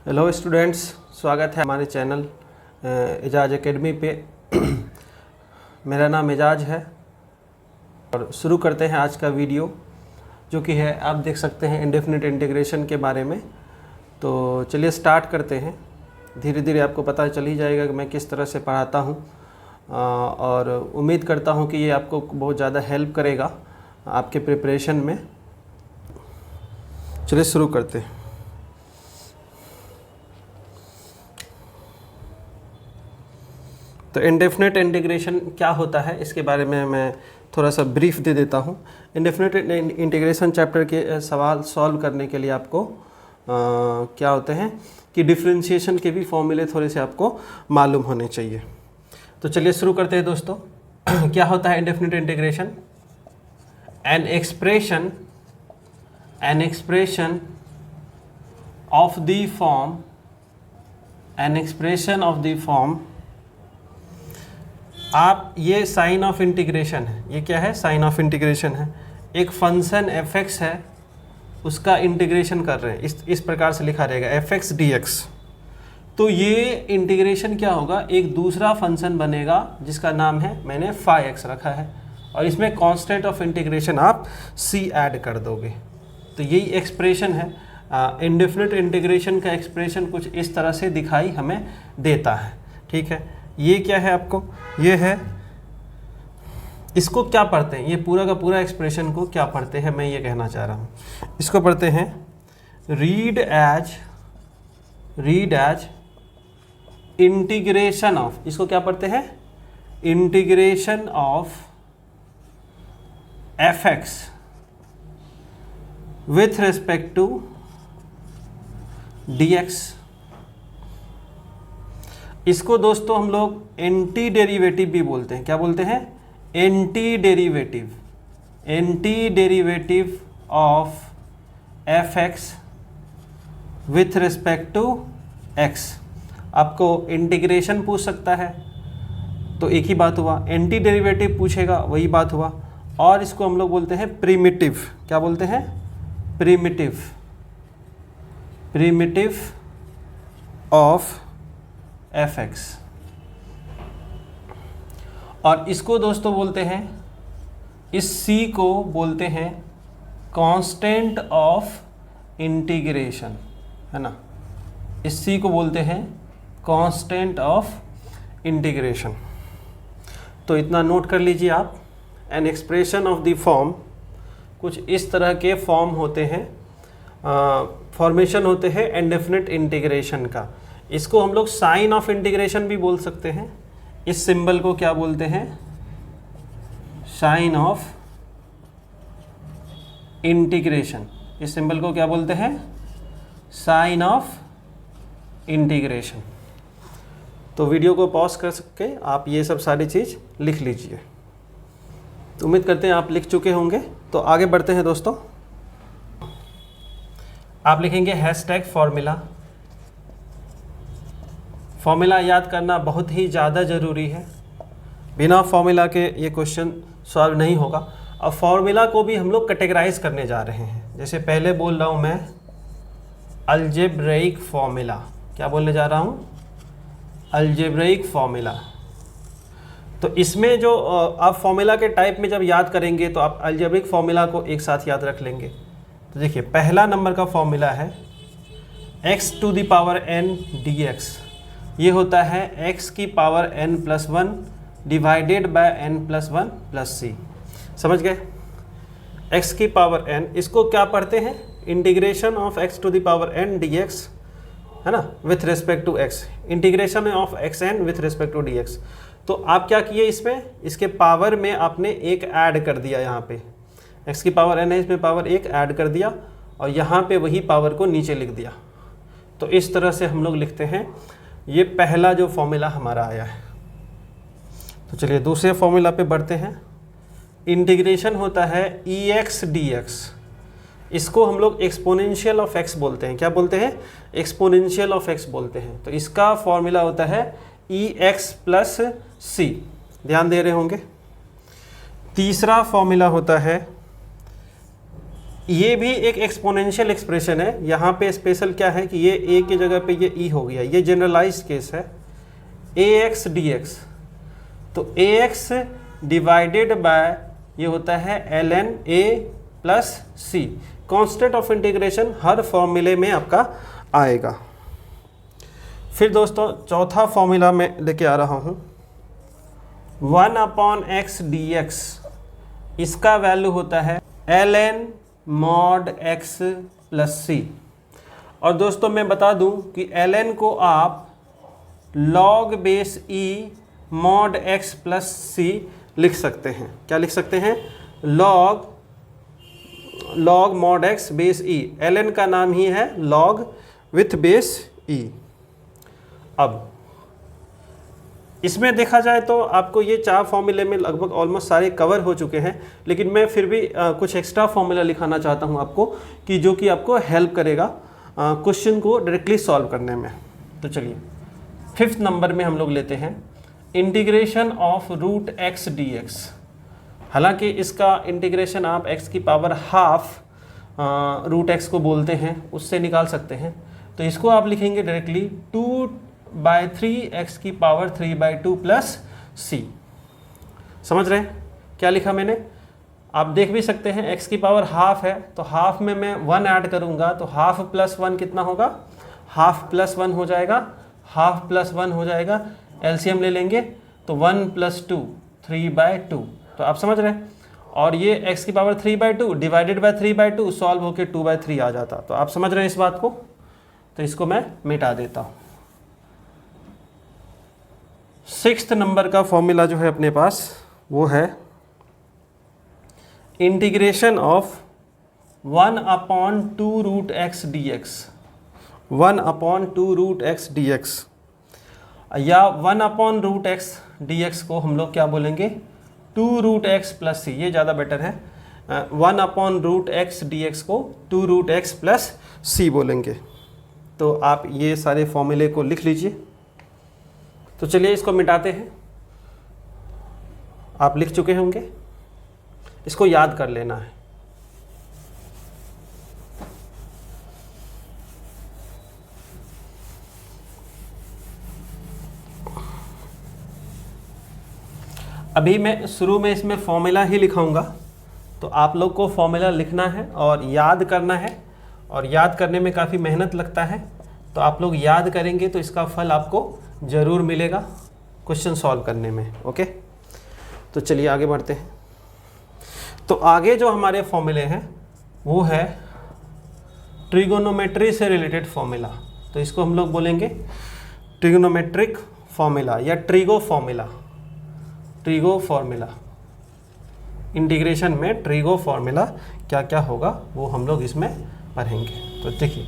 Hello students, स्वागत है हमारे चैनल एजाज एकेडमी पे। मेरा नाम एजाज है और शुरू करते हैं आज का वीडियो, जो कि है आप देख सकते हैं इंडेफिनिट इंटीग्रेशन के बारे में। तो चलिए स्टार्ट करते हैं। धीरे धीरे आपको पता चल ही जाएगा कि मैं किस तरह से पढ़ाता हूँ और उम्मीद करता हूँ कि ये आपको बहुत ज़्यादा हेल्प करेगा आपके प्रिपरेशन में। चलिए शुरू करते हैं। तो इंडेफिनिट इंटीग्रेशन क्या होता है, इसके बारे में मैं थोड़ा सा ब्रीफ दे देता हूँ। इंडेफिनिट इंटीग्रेशन चैप्टर के सवाल सॉल्व करने के लिए आपको क्या होते हैं कि डिफरेंशिएशन के भी फॉर्मूले थोड़े से आपको मालूम होने चाहिए। तो चलिए शुरू करते हैं दोस्तों। क्या होता है indefinite integration? An expression of the form, आप ये साइन ऑफ इंटीग्रेशन है। ये क्या है? साइन ऑफ इंटीग्रेशन है। एक फंक्शन f(x) है, उसका इंटीग्रेशन कर रहे हैं। इस प्रकार से लिखा रहेगा f(x) dx। तो ये इंटीग्रेशन क्या होगा? एक दूसरा फंक्शन बनेगा जिसका नाम है, मैंने φx रखा है, और इसमें कांस्टेंट ऑफ इंटीग्रेशन आप c ऐड कर दोगे। तो यही एक्सप्रेशन है। इंडेफिनिट इंटीग्रेशन का एक्सप्रेशन कुछ इस तरह से दिखाई हमें देता है। ठीक है, ये क्या है आपको? ये है, इसको क्या पढ़ते हैं? ये पूरा का पूरा एक्सप्रेशन को क्या पढ़ते हैं, मैं ये कहना चाह रहा हूँ। इसको पढ़ते हैं रीड एज इंटीग्रेशन ऑफ। इसको क्या पढ़ते हैं? Integration of f(x) with respect to dx। इसको दोस्तों हम लोग एंटी डेरिवेटिव भी बोलते हैं। क्या बोलते हैं? Antiderivative of f(x) with respect to x। आपको इंटीग्रेशन पूछ सकता है तो एक ही बात हुआ, एंटी डेरिवेटिव पूछेगा वही बात हुआ। और इसको हम लोग बोलते हैं प्रिमिटिव। क्या बोलते हैं? Primitive of f(x). और इसको दोस्तों बोलते हैं, इस c को बोलते हैं कांस्टेंट ऑफ इंटीग्रेशन, है ना। इस c को बोलते हैं कांस्टेंट ऑफ इंटीग्रेशन। तो इतना नोट कर लीजिए आप। An expression of the form, कुछ इस तरह के फॉर्म होते हैं, फॉर्मेशन होते हैं इंडेफिनिट इंटीग्रेशन का। इसको हम लोग साइन ऑफ इंटीग्रेशन भी बोल सकते हैं। इस सिंबल को क्या बोलते हैं? Sign of integration. इस सिंबल को क्या बोलते हैं? Sign of integration. तो वीडियो को पॉज कर सके आप ये सब सारी चीज़ लिख लीजिए। तो उम्मीद करते हैं आप लिख चुके होंगे। तो आगे बढ़ते हैं दोस्तों। आप लिखेंगे #फॉर्मूला। फॉर्मूला याद करना बहुत ही ज़्यादा ज़रूरी है। बिना फॉर्मूला के ये क्वेश्चन सॉल्व नहीं होगा। अब फॉर्मूला को भी हम लोग कैटेगराइज करने जा रहे हैं। जैसे पहले बोल रहा हूँ मैं अलजेब्रिक फॉर्मूला। क्या बोलने जा रहा हूँ? Algebraic formula. तो इसमें जो आप फॉर्मूला के टाइप में जब याद करेंगे तो आप अलजेब्रिक फॉर्मूला को एक साथ याद रख लेंगे। तो देखिए, पहला नंबर का फॉर्मूला है x⁴n dx। ये होता है x⁴n+1 divided by n+1 + c। समझ गए? x⁴n, इसको क्या पढ़ते हैं? इंटीग्रेशन ऑफ x⁴n dx, है ना, with respect to x। Integration of xn with respect to dx। तो आप क्या किए इसमें? इसके पावर में आपने एक ऐड कर दिया। यहाँ पे x⁴n है, इसमें पावर 1 ऐड कर दिया और यहाँ पे वही पावर को नीचे लिख दिया। तो इस तरह से हम लोग लिखते हैं। ये पहला जो फॉर्मूला हमारा आया है। तो चलिए दूसरे फॉर्मूला पे बढ़ते हैं। इंटीग्रेशन होता है ex dx। इसको हम लोग एक्सपोनेंशियल ऑफ x बोलते हैं। क्या बोलते हैं? एक्सपोनेंशियल ऑफ x बोलते हैं। तो इसका फॉर्मूला होता है ex + c। ध्यान दे रहे होंगे। तीसरा फॉर्मूला होता है ये भी एक एक्सपोनेंशियल एक्सप्रेशन है। यहाँ पे स्पेशल क्या है कि ये a की जगह पे ये e हो गया, ये जनरलाइज केस है ax dx। तो ax डिवाइडेड बाय ये होता है ln a plus c। Constant of integration हर फॉर्मूले में आपका आएगा। फिर दोस्तों चौथा फॉर्मूला मैं लेके आ रहा हूँ 1/x dx। इसका वैल्यू होता है ln mod x प्लस सी। और दोस्तों मैं बता दूं कि ln को आप log base e mod x plus C लिख सकते हैं। क्या लिख सकते हैं? log mod x base e। ln का नाम ही है log विथ बेस e। अब इसमें देखा जाए तो आपको ये 4 फॉर्मूले में लगभग ऑलमोस्ट सारे कवर हो चुके हैं, लेकिन मैं फिर भी कुछ एक्स्ट्रा फॉर्मूला लिखाना चाहता हूँ आपको कि जो कि आपको हेल्प करेगा क्वेश्चन को डायरेक्टली सॉल्व करने में। तो चलिए 5th नंबर में हम लोग लेते हैं integration of root x d x. हालांकि इसका इंटीग्रेशन आप x की पावर हाफ रूट एक्स को बोलते हैं, उससे निकाल सकते हैं। तो इसको आप लिखेंगे डायरेक्टली 2/3 x की पावर 3/2 प्लस c। समझ रहे हैं क्या लिखा मैंने? आप देख भी सकते हैं x की पावर हाफ है, तो हाफ में मैं 1 ऐड करूंगा तो हाफ प्लस 1 कितना होगा? हाफ प्लस 1 हो जाएगा, हाफ प्लस 1 हो जाएगा। एलसीएम ले लेंगे तो 1 + 2 3/2। तो आप समझ रहे हैं। और ये x की पावर 3/2 डिवाइडेड बाय 3/2 सॉल्व होके 2/3 आ जाता। तो आप समझ रहे हैं इस बात को। तो इसको मैं मिटा देता हूँ। 6th नंबर का फॉर्मूला जो है अपने पास वो है integration of 1/2 root x d x. 1/2 root x d x या 1/रूट एक्स डी एक्स को हम लोग क्या बोलेंगे? 2 रूट एक्स प्लस सी। ये ज़्यादा बेटर है। 1/रूट एक्स डी एक्स को 2 रूट एक्स प्लस सी बोलेंगे। तो आप ये सारे फॉर्मूले को लिख लीजिए। तो चलिए इसको मिटाते हैं। आप लिख चुके होंगे, इसको याद कर लेना है। अभी मैं शुरू में इसमें फॉर्मूला ही लिखाऊंगा, तो आप लोग को फॉर्मूला लिखना है और याद करना है। और याद करने में काफ़ी मेहनत लगता है, तो आप लोग याद करेंगे तो इसका फल आपको ज़रूर मिलेगा क्वेश्चन सॉल्व करने में। ओके, तो चलिए आगे बढ़ते हैं। तो आगे जो हमारे फॉर्मूले हैं वो है ट्रिगोनोमेट्री से रिलेटेड फॉर्मूला। तो इसको हम लोग बोलेंगे ट्रिगोनोमेट्रिक फॉर्मूला या trigo formula. Trigo formula integration में ट्रिगो फॉर्मूला क्या क्या होगा वो हम लोग इसमें पढ़ेंगे। तो देखिए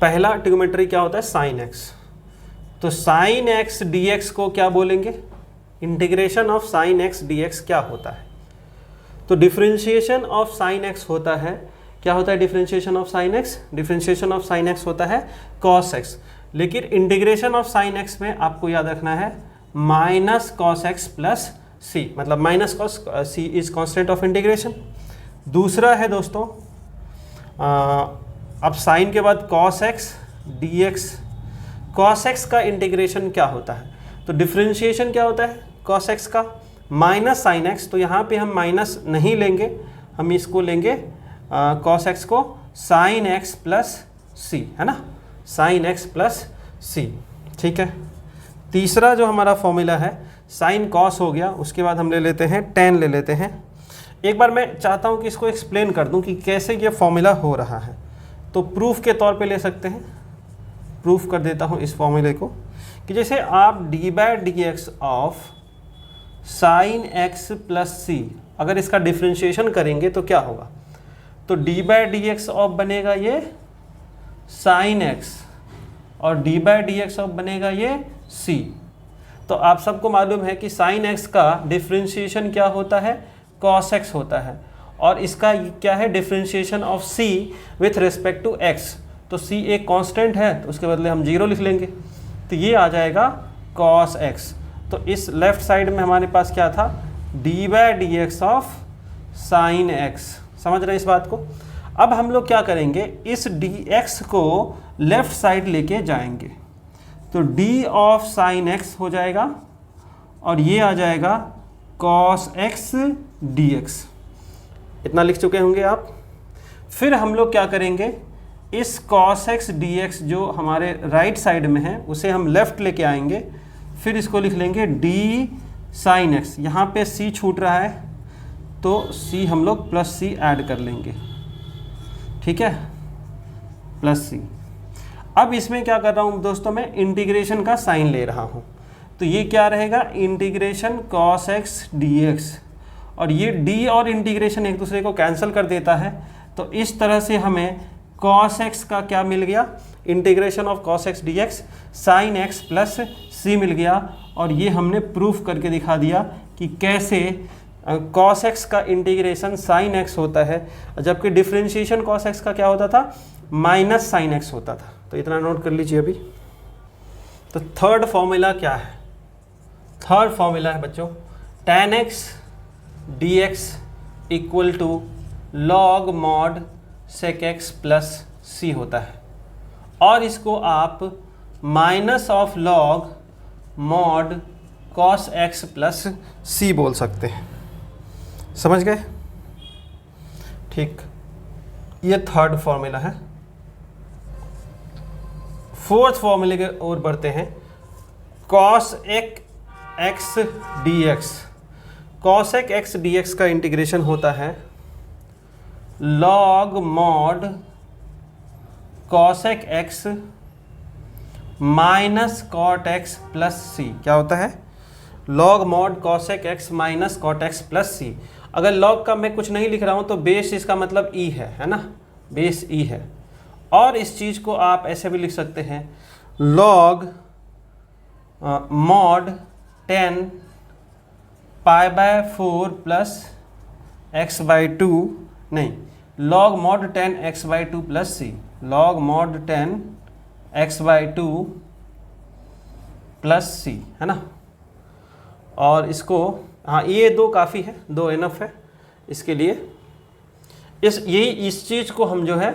पहला ट्रिगोनोमेट्री क्या होता है? Sign x. तो साइन एक्स डी एक्स को क्या बोलेंगे? Integration of sine x d x क्या होता है? तो डिफरेंशिएशन ऑफ साइन एक्स होता है, क्या होता है differentiation of sine x? Differentiation of sine x होता है कॉस एक्स। लेकिन इंटीग्रेशन ऑफ साइन एक्स में आपको याद रखना है minus cos x plus C, मतलब minus cos C is constant of integration. दूसरा है दोस्तों अब साइन के बाद cos x d x. Cos x का इंटीग्रेशन क्या होता है? तो डिफरेंशिएशन क्या होता है कॉस एक्स का? Minus sine x. तो यहाँ पे हम माइनस नहीं लेंगे, हम इसको लेंगे कॉस एक्स को साइन एक्स प्लस सी, है ना? साइन एक्स प्लस सी, ठीक है। तीसरा जो हमारा फॉर्मूला है साइन कॉस हो गया, उसके बाद हम ले लेते हैं टेन ले लेते हैं। एक बार मैं चाहता हूँ कि इसको एक्सप्लेन कर दूँ कि कैसे ये फॉर्मूला हो रहा है। तो प्रूफ के तौर पे ले सकते हैं। प्रूफ कर देता हूँ इस फॉर्मूले को कि जैसे आप d/dx of sine X plus C अगर इसका डिफ्रेंशिएशन करेंगे तो क्या होगा? तो d/dx ऑफ बनेगा ये साइन एक्स और d/dx ऑफ बनेगा ये c। तो आप सबको मालूम है कि साइन एक्स का डिफ्रेंशिएशन क्या होता है? कॉस एक्स होता है। और इसका क्या है? Differentiation of c with respect to x। तो c एक कांस्टेंट है तो उसके बदले हम 0 लिख लेंगे, तो ये आ जाएगा cos x। तो इस लेफ्ट साइड में हमारे पास क्या था? d/dx of sign x। समझ रहे हैं इस बात को? अब हम लोग क्या करेंगे, इस dx को लेफ्ट साइड लेके जाएंगे, तो d ऑफ साइन x हो जाएगा और ये आ जाएगा cos x dx। इतना लिख चुके होंगे आप। फिर हम लोग क्या करेंगे, इस cos x dx जो हमारे राइट साइड में है उसे हम लेफ्ट लेके आएंगे, फिर इसको लिख लेंगे d sin x। यहाँ पे c छूट रहा है तो c हम लोग प्लस c ऐड कर लेंगे, ठीक है, प्लस c। अब इसमें क्या कर रहा हूँ दोस्तों, मैं इंटीग्रेशन का साइन ले रहा हूँ, तो ये क्या रहेगा, इंटीग्रेशन cos x dx, और ये d और इंटीग्रेशन एक दूसरे को कैंसिल कर देता है, तो इस तरह से हमें cos x का क्या मिल गया, integration of cos x dx sin x plus c मिल गया। और ये हमने प्रूफ करके दिखा दिया कि कैसे cos x का इंटीग्रेशन sin x होता है, जबकि डिफरेंशिएशन cos x का क्या होता था, माइनस sin x होता था। तो इतना नोट कर लीजिए अभी। तो थर्ड फॉर्मूला क्या है, थर्ड फॉर्मूला है बच्चों tan x dx equal to log mod sec x plus c होता है, और इसको आप minus of log mod cos x plus c बोल सकते हैं। समझ गए, ठीक, ये थर्ड फॉर्मूला है। फोर्थ फॉर्मूले के ओर बढ़ते हैं, cos x dx। cos x dx का इंटीग्रेशन होता है log mod cos x minus cot x plus c। क्या होता है, log mod cos x minus cot x plus c। अगर log का मैं कुछ नहीं लिख रहा हूं तो बेस इसका मतलब e है ना, बेस e है। और इस चीज़ को आप ऐसे भी लिख सकते हैं log mod 10 pi by 4 plus x by 2, नहीं, log mod 10 x by 2 plus c, log mod 10 x by 2 plus c, है ना। और इसको, हाँ, ये दो काफ़ी है, दो इनफ है इसके लिए। इस चीज़ को हम जो है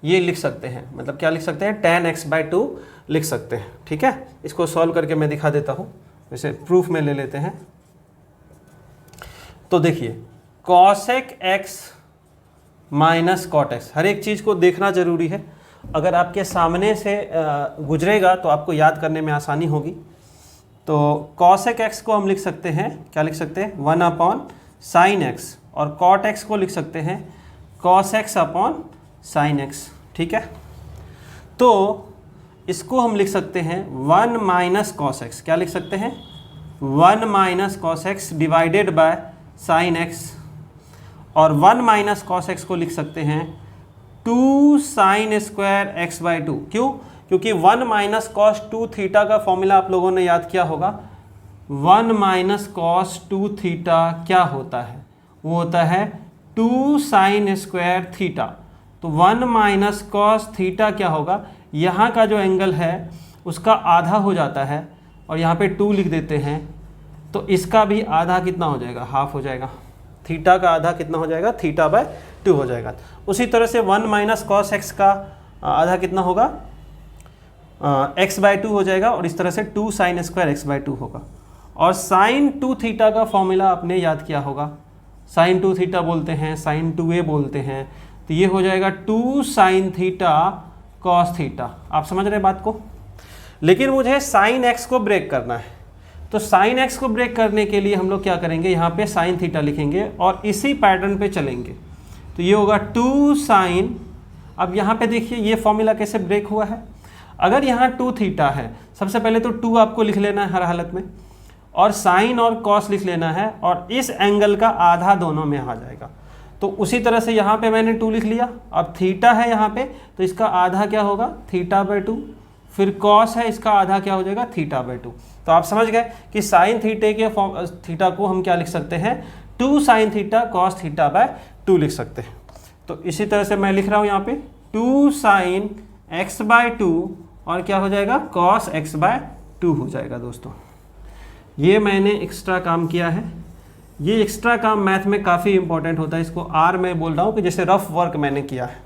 ये लिख सकते हैं, मतलब क्या लिख सकते हैं, tan x बाई 2 लिख सकते हैं, ठीक है। इसको सॉल्व करके मैं दिखा देता हूँ, वैसे प्रूफ में ले लेते हैं। तो देखिए cosec x minus cot x, हर एक चीज़ को देखना ज़रूरी है। अगर आपके सामने से गुजरेगा तो आपको याद करने में आसानी होगी। तो cosec x को हम लिख सकते हैं, क्या लिख सकते हैं, 1 अपॉन साइन x, और cot x को लिख सकते हैं cos x upon sine x, ठीक है। तो इसको हम लिख सकते हैं 1 माइनस cos x, क्या लिख सकते हैं, 1 minus cos x divided by sine x, और 1 माइनस cos x को लिख सकते हैं 2 साइन स्क्वायर x बाई 2। क्यों, क्योंकि 1 माइनस कॉस 2 थीटा का फॉर्मूला आप लोगों ने याद किया होगा। 1 माइनस कॉस 2 थीटा क्या होता है, वो होता है 2 साइन स्क्वायर थीटा। तो 1 माइनस कॉस थीटा क्या होगा, यहाँ का जो एंगल है उसका आधा हो जाता है, और यहाँ पे 2 लिख देते हैं, तो इसका भी आधा कितना हो जाएगा, हाफ हो जाएगा। थीटा का आधा कितना हो जाएगा, थीटा बाय 2 हो जाएगा। उसी तरह से 1 माइनस कॉस एक्स का आधा कितना होगा, एक्स बाई 2 हो जाएगा, और इस तरह से 2 साइन स्क्वायर एक्स बाई 2 होगा। और साइन 2 थीटा का फॉर्मूला आपने याद किया होगा, साइन 2 थीटा बोलते हैं, साइन 2a बोलते हैं, तो ये हो जाएगा 2 साइन थीटा कॉस थीटा। आप समझ रहे हैं बात को। लेकिन मुझे साइन एक्स को ब्रेक करना है, तो साइन एक्स को ब्रेक करने के लिए हम लोग क्या करेंगे, यहाँ पे साइन थीटा लिखेंगे और इसी पैटर्न पे चलेंगे। तो ये होगा 2 साइन, अब यहाँ पे देखिए ये फॉर्मूला कैसे ब्रेक हुआ है। अगर यहाँ 2 थीटा है, सबसे पहले तो 2 आपको लिख लेना है हर हालत में, और साइन और कॉस लिख लेना है, और इस एंगल का आधा दोनों में आ जाएगा। तो उसी तरह से यहाँ पे मैंने 2 लिख लिया। अब थीटा है यहाँ पे, तो इसका आधा क्या होगा, थीटा बाई 2, फिर कॉस है, इसका आधा क्या हो जाएगा, थीटा बाई 2। तो आप समझ गए कि साइन थीटे के थीटा को हम क्या लिख सकते हैं, 2 sine theta cos theta by 2 लिख सकते हैं। तो इसी तरह से मैं लिख रहा हूँ यहाँ पे 2 साइन एक्स बाय 2, और क्या हो जाएगा, कॉस एक्स बाय 2 हो जाएगा। दोस्तों ये मैंने एक्स्ट्रा काम किया है, ये एक्स्ट्रा काम मैथ में काफ़ी इंपॉर्टेंट होता है, इसको आर में बोल रहा हूँ कि जैसे रफ वर्क मैंने किया है।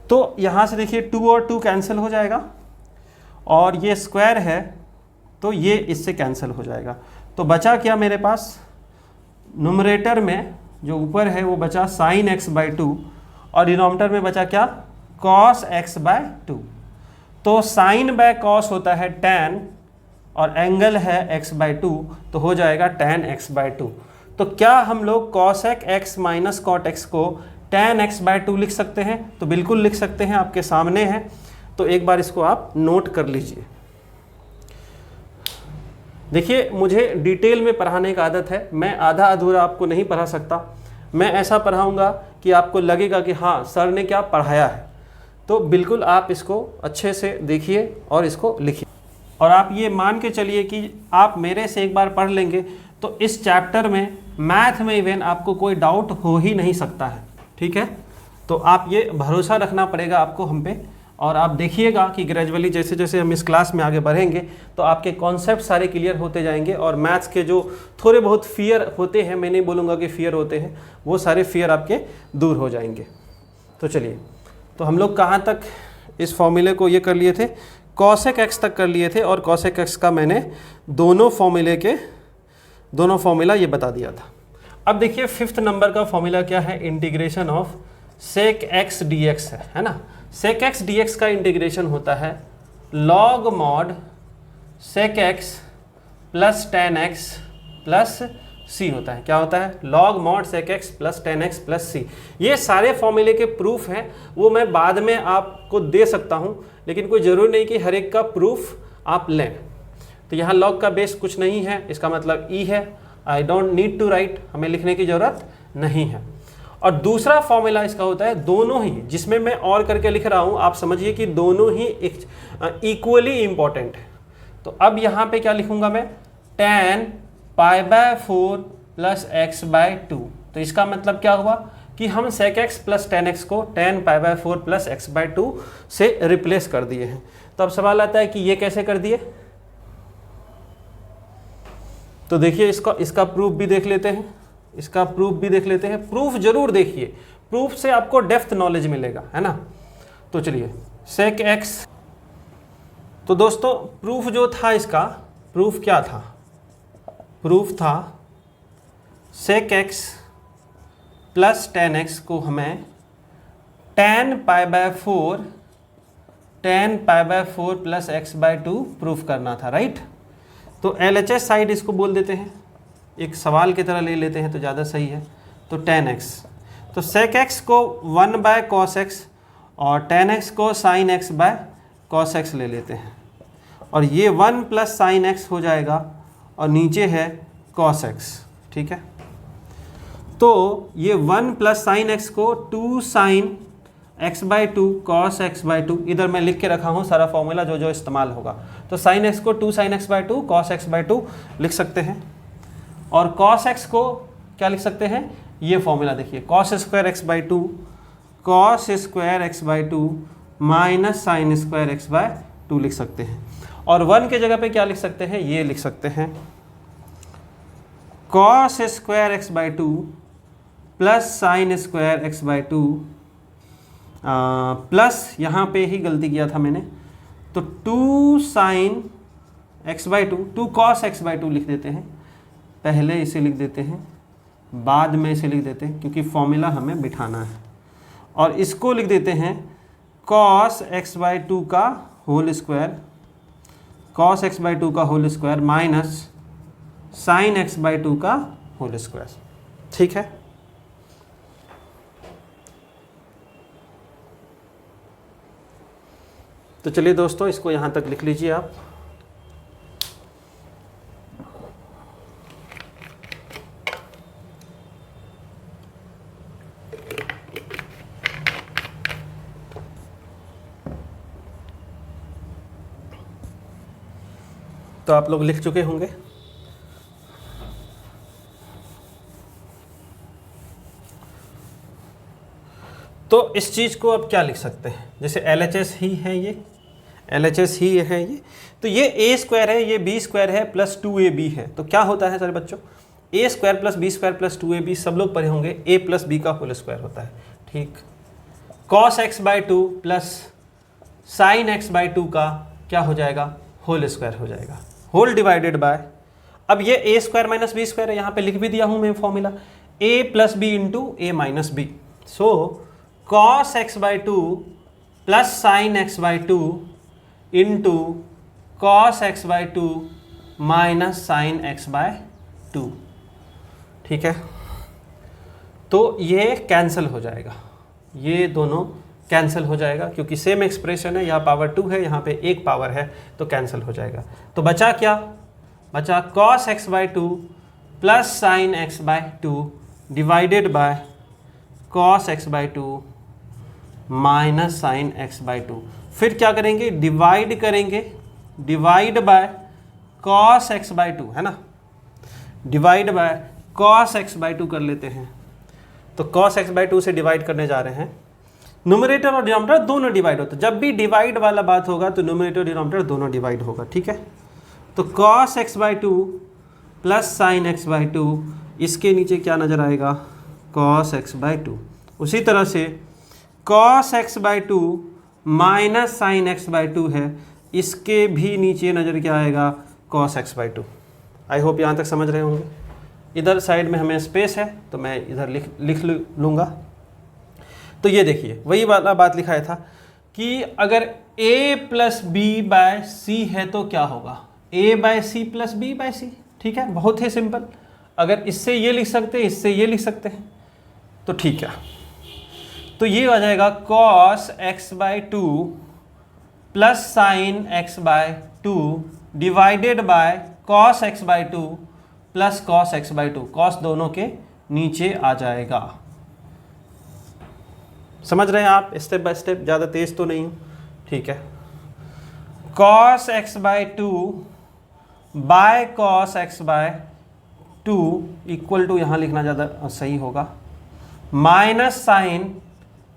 तो यहाँ से देखिए 2 और 2 कैंसिल हो जाएगा, और ये स्क्वायर है तो ये इससे कैंसिल हो जाएगा। तो बचा क्या मेरे पास, न्यूमरेटर में जो ऊपर है वो बचा साइन एक्स बाई 2, और डिनोमिनेटर में बचा क्या, कॉस एक्स बाय 2। तो साइन बाय कॉस होता है tan, और एंगल है x बाई 2, तो हो जाएगा tan x बाई 2। तो क्या हम लोग cosec x minus cot x को tan x बाई 2 लिख सकते हैं? तो बिल्कुल लिख सकते हैं, आपके सामने है। तो एक बार इसको आप नोट कर लीजिए। देखिए, मुझे डिटेल में पढ़ाने की आदत है, मैं आधा अधूरा आपको नहीं पढ़ा सकता। मैं ऐसा पढ़ाऊंगा कि आपको लगेगा कि हाँ सर ने क्या पढ़ाया है। तो बिल्कुल आप इसको अच्छे से देखिए और इसको लिखिए, और आप ये मान के चलिए कि आप मेरे से एक बार पढ़ लेंगे तो इस चैप्टर में, मैथ में इवन आपको कोई डाउट हो ही नहीं सकता है। ठीक है, तो आप ये भरोसा रखना पड़ेगा आपको हम पे, और आप देखिएगा कि ग्रेजुअली जैसे जैसे हम इस क्लास में आगे बढ़ेंगे तो आपके कॉन्सेप्ट सारे क्लियर होते जाएंगे, और मैथ्स के जो थोड़े बहुत फियर होते हैं, मैं नहीं बोलूँगा कि फियर होते हैं, वो सारे फियर आपके दूर हो जाएंगे। तो चलिए, तो हम लोग कहाँ तक इस फॉर्मूले को ये कर लिए थे, cosec x तक कर लिए थे, और cosec x का मैंने दोनों फॉर्मूला ये बता दिया था। अब देखिए 5th नंबर का फॉर्मूला क्या है, integration of sec x dx है ना। sec x dx का इंटीग्रेशन होता है log mod sec x plus tan x plus c होता है। क्या होता है, log mod sec x plus tan x plus c। ये सारे फॉर्मूले के प्रूफ हैं, वो मैं बाद में आपको दे सकता हूँ, लेकिन कोई ज़रूरी नहीं कि हर एक का प्रूफ आप लें। तो यहाँ log का बेस कुछ नहीं है, इसका मतलब e है। I don't need to write, हमें लिखने की ज़रूरत नहीं है। और दूसरा फॉर्मूला इसका होता है, दोनों ही, जिसमें मैं और करके लिख रहा हूँ, आप समझिए कि दोनों ही इक्वली इम्पॉर्टेंट है। तो अब यहाँ पे क्या लिखूँगा मैं, tan pi by 4 plus x by 2। तो इसका मतलब क्या हुआ कि हम sec x plus tan x को tan pi by 4 plus x by 2 से रिप्लेस कर दिए हैं। तो अब सवाल आता है कि ये कैसे कर दिए। तो देखिए, इसका प्रूफ भी देख लेते हैं, इसका प्रूफ भी देख लेते हैं। प्रूफ जरूर देखिए, प्रूफ से आपको डेप्थ नॉलेज मिलेगा, है ना। तो चलिए, sec x, तो दोस्तों प्रूफ जो था इसका, प्रूफ क्या था, प्रूफ था sec x plus tan x को हमें tan pi by 4 plus x by 2 proof करना था, राइट। तो LHS साइड इसको बोल देते हैं, एक सवाल की तरह ले लेते हैं तो ज़्यादा सही है। तो tan x, तो sec x को 1 बाय cos x और tan x को sin x by cos x ले लेते हैं, और ये 1 प्लस साइन एक्स हो जाएगा, और नीचे है cos x। ठीक है, तो ये 1 प्लस साइन एक्स को 2 sine x by 2 cos x by 2, इधर मैं लिख के रखा हूँ सारा फॉर्मूला जो जो इस्तेमाल होगा। तो साइन x को 2 sine x by 2 cos x by 2 लिख सकते हैं, और cos x को क्या लिख सकते हैं, ये फॉर्मूला देखिए, cos square x by 2 cos square x by 2 minus sign square x by 2 लिख सकते हैं। और 1 के जगह पे क्या लिख सकते हैं, ये लिख सकते हैं cos square x by 2 plus sine square x by 2 plus, यहाँ पे ही गलती किया था मैंने, तो 2 sine x by 2 cos x by 2 लिख देते हैं। पहले इसे लिख देते हैं, बाद में इसे लिख देते हैं, क्योंकि फॉर्मूला हमें बिठाना है। और इसको लिख देते हैं cos x बाई 2 का whole square, cos x by 2 का whole square minus sine x by 2 का होल स्क्वायर। ठीक है, तो चलिए दोस्तों, इसको यहाँ तक लिख लीजिए आप। तो आप लोग लिख चुके होंगे। तो इस चीज़ को अब क्या लिख सकते हैं, जैसे LHS ही है, ये LHS ही है ये, तो ये a स्क्वायर है, ये b स्क्वायर है, प्लस 2ab है। तो क्या होता है सर बच्चों, A square plus B square plus 2ab सब लोग पढ़े होंगे, a प्लस बी का होल स्क्वायर होता है, ठीक। cos x by 2 plus sine x by 2 का क्या हो जाएगा, होल स्क्वायर हो जाएगा, होल डिवाइडेड बाय, अब ये a square minus B square है, यहाँ पे लिख भी दिया हूँ मैं formula, a plus B into A minus B, so cos x by 2 plus sine x by 2 into cos x by 2 minus sine x by 2, ठीक है। तो ये कैंसिल हो जाएगा, ये दोनों कैंसिल हो जाएगा क्योंकि सेम एक्सप्रेशन है, यहाँ पावर 2 है, यहाँ पे एक पावर है, तो कैंसिल हो जाएगा। तो बचा क्या, बचा cos x by 2 plus sine x by 2 divided by cos x by 2 minus sine x by 2। फिर क्या करेंगे, डिवाइड करेंगे, divide by cos x by 2, है ना, divide by cos x by 2 कर लेते हैं। तो cos x बाई 2 से डिवाइड करने जा रहे हैं, न्यूमरेटर और डिनोमिनेटर दोनों डिवाइड होते हैं, जब भी डिवाइड वाला बात होगा तो न्यूमरेटर और डिनोमिनेटर दोनों डिवाइड होगा, ठीक है। तो cos x by 2 plus sine x by 2, इसके नीचे क्या नज़र आएगा, cos x बाई 2। उसी तरह से cos x by 2 minus sine x by 2 है, इसके भी नीचे नज़र क्या आएगा, cos x by 2। I hope यहाँ तक समझ रहे होंगे। इधर साइड में हमें स्पेस है तो मैं इधर लिख लूँगा। तो ये देखिए वही वाला बात लिखाया था कि अगर a plus B by C है तो क्या होगा, a बाय सी प्लस बी बाय सी, ठीक है, बहुत ही सिंपल। अगर इससे ये लिख सकते हैं, इससे ये लिख सकते हैं, तो ठीक है। तो ये आ जाएगा cos x by 2 plus sine x by 2 divided by cos x by 2 plus cos x by 2, cos दोनों के नीचे आ जाएगा। समझ रहे हैं आप, स्टेप बाय स्टेप, ज़्यादा तेज तो नहीं हूँ, ठीक है। cos x by 2 by cos x by 2 equal to, यहाँ लिखना ज़्यादा सही होगा, minus sine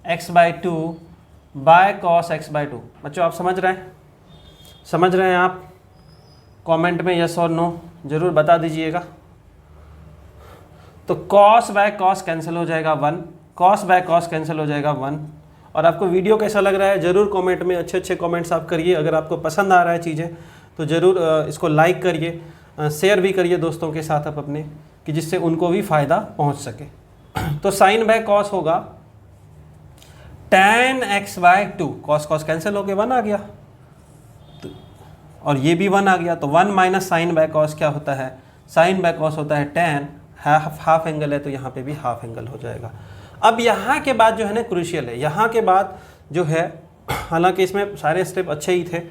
x by 2 by cos x by 2। बच्चों आप समझ रहे हैं, समझ रहे हैं आप? कमेंट में यस और नो ज़रूर बता दीजिएगा। तो cos बाय cos कैंसिल हो जाएगा 1, cos बाय cos कैंसिल हो जाएगा 1। और आपको वीडियो कैसा लग रहा है ज़रूर कमेंट में अच्छे अच्छे कमेंट्स आप करिए। अगर आपको पसंद आ रहा है चीज़ें तो ज़रूर इसको लाइक करिए, शेयर भी करिए दोस्तों के साथ आप अपने, कि जिससे उनको भी फ़ायदा पहुंच सके। तो साइन बाय cos होगा tan x by 2, cos cos cancel हो गया, 1 आ गया, तो और ये भी 1 आ गया, तो 1 माइनस साइन बाय cos क्या होता है, साइन बाय cos होता है tan, हाफ एंगल है तो यहाँ पे भी हाफ एंगल हो जाएगा। अब यहाँ के बाद जो है ना क्रूशियल है, यहाँ के बाद जो है, हालांकि इसमें सारे स्टेप अच्छे ही थे,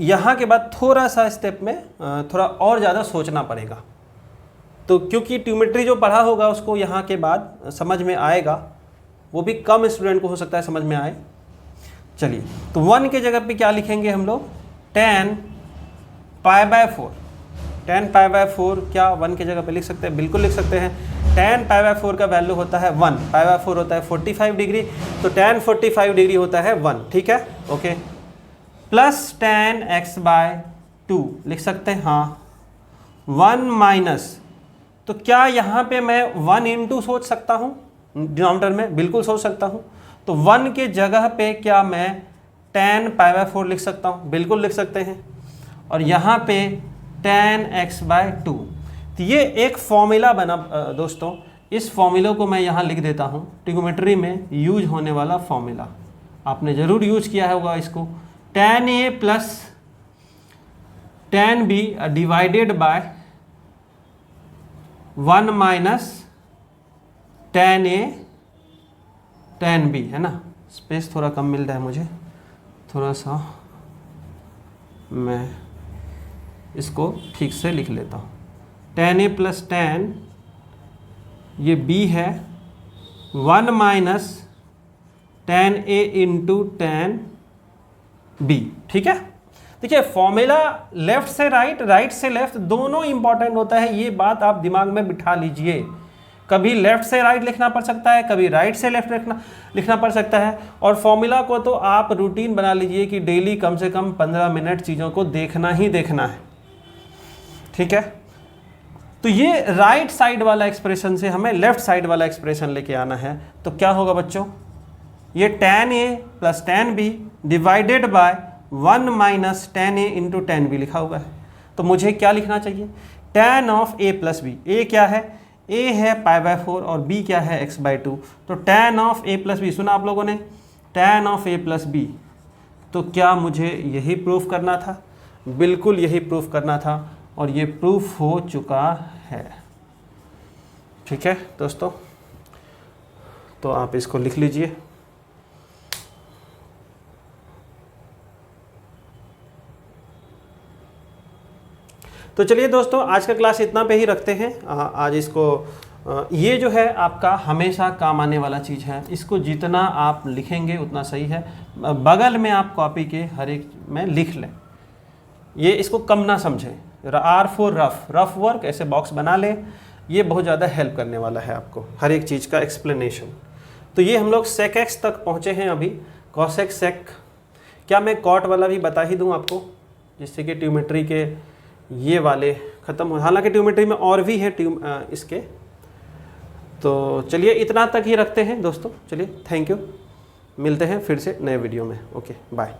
यहाँ के बाद थोड़ा सा स्टेप में थोड़ा और ज़्यादा सोचना पड़ेगा। तो क्योंकि ट्यूमेट्री जो पढ़ा होगा उसको यहाँ के बाद समझ में आएगा, वो भी कम स्टूडेंट को हो सकता है समझ में आए। चलिए, तो 1 के जगह पे क्या लिखेंगे हम लोग, tan pi by 4, tan pi by 4 क्या 1 के जगह पे लिख सकते हैं, बिल्कुल लिख सकते हैं। tan पाई बाय 4 का वैल्यू होता है 1, पाई बाय 4 होता है 45 डिग्री, तो tan 45 डिग्री होता है 1, ठीक है, okay. Plus tan x by 2 लिख सकते हैं, हाँ, 1 माइनस, तो क्या यहाँ पे मैं 1 इंटू सोच सकता हूँ, डिनोमिनेटर में बिल्कुल सोच सकता हूँ। तो 1 के जगह पे क्या मैं tan पाई बाय 4 लिख सकता हूँ, बिल्कुल लिख सकते हैं। और यहाँ पे tan x बाय 2, तो ये एक फॉर्मूला बना दोस्तों। इस फॉर्मूले को मैं यहाँ लिख देता हूँ, ट्रिग्नोमेट्री में यूज होने वाला फॉर्मूला, आपने ज़रूर यूज किया होगा इसको। tan a plus tan b divided by 1 minus tan a tan b, है ना। स्पेस थोड़ा कम मिल रहा है मुझे, थोड़ा सा मैं इसको ठीक से लिख लेता हूँ। tan a प्लस tan, ये b है, 1 minus tan a into tan b, ठीक है। देखिए फॉर्मूला लेफ्ट से राइट, राइट से लेफ्ट दोनों इंपॉर्टेंट होता है, ये बात आप दिमाग में बिठा लीजिए। कभी लेफ्ट से राइट लिखना पड़ सकता है, कभी राइट से लेफ्ट लिखना पड़ सकता है। और फॉर्मूला को तो आप रूटीन बना लीजिए कि डेली कम से कम 15 मिनट चीज़ों को देखना ही देखना है, ठीक है। तो ये राइट साइड वाला एक्सप्रेशन से हमें लेफ्ट साइड वाला एक्सप्रेशन लेके आना है। तो क्या होगा बच्चों, ये tan a plus tan b divided by 1 minus tan a into tan b लिखा हुआ है। तो मुझे क्या लिखना चाहिए, tan of a plus B. a क्या है, a है π/4 और b क्या है x/2। तो tan of a plus B, सुना आप लोगों ने, tan of a plus B. तो क्या मुझे यही प्रूफ करना था, बिल्कुल यही प्रूफ करना था और ये प्रूफ हो चुका है। ठीक है दोस्तों, तो आप इसको लिख लीजिए। तो चलिए दोस्तों, आज का क्लास इतना पे ही रखते हैं। आज इसको ये जो है आपका हमेशा काम आने वाला चीज़ है, इसको जितना आप लिखेंगे उतना सही है। बगल में आप कॉपी के हर एक में लिख लें, ये इसको कम ना समझें। R फॉर रफ वर्क, ऐसे बॉक्स बना लें, ये बहुत ज़्यादा हेल्प करने वाला है आपको हर एक चीज़ का एक्सप्लेनेशन। तो ये हम लोग sec x तक पहुँचे हैं अभी, cos x sec। क्या मैं कॉट वाला भी बता ही दूँ आपको, जिससे कि ट्यूमेट्री के ये वाले ख़त्म हो। हालांकि ट्यूमेट्री में और भी है इसके। तो चलिए इतना तक ही रखते हैं दोस्तों। चलिए, थैंक यू, मिलते हैं फिर से नए वीडियो में। Okay, bye.